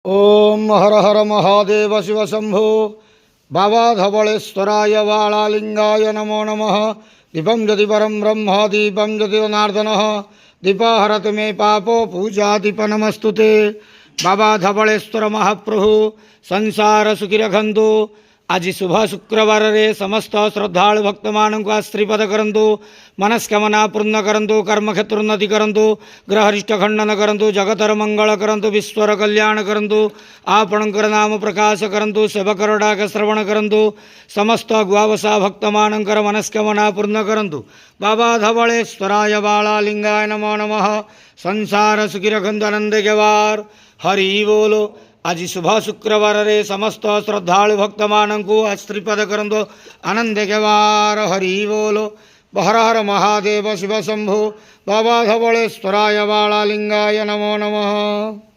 ओम हर हर महादेव शिव शंभो बाबा धवलेश्वराय वालालिंगाय नमो नमः। दीपं यदि परं ब्रह्म दीपं यदि जनार्दनः दीपहरतु मे पापो पूजा दीप नमस्तुते। बाबा धवलेश्वर महाप्रभु संसार सुखी रखंतु। आज शुभ शुक्रवार रे समस्त श्रद्धालु भक्त मानू आश्रीपद करंतु, मनस्कामना पूर्ण करंतु, कर्म क्षेत्र उन्नति करंतु, ग्रहरिष्ट खंडन करंतु, जगतर मंगल करंतु, विश्वर कल्याण करंतु, आपणकर नाम प्रकाश करंतु, सेवकर डाक श्रवण करंतु, समस्त गुआवसा भक्त मानकर मनस्कामना पूर्ण करंतु। बाबा धवलेश्वराय बालालिंगाय नमो नमः। संसार सुखी रखंतु आनंद गेवार। हरि बोलो। आज शुभ शुक्रवार रे समस्त श्रद्धालु भक्त मानू आश्रीपद करंतु आनंद गेवार। हरि बोलो। हर हर महादेव शिव शंभो बाबा धवलेश्वराय बालालिंगाय नमो नमः।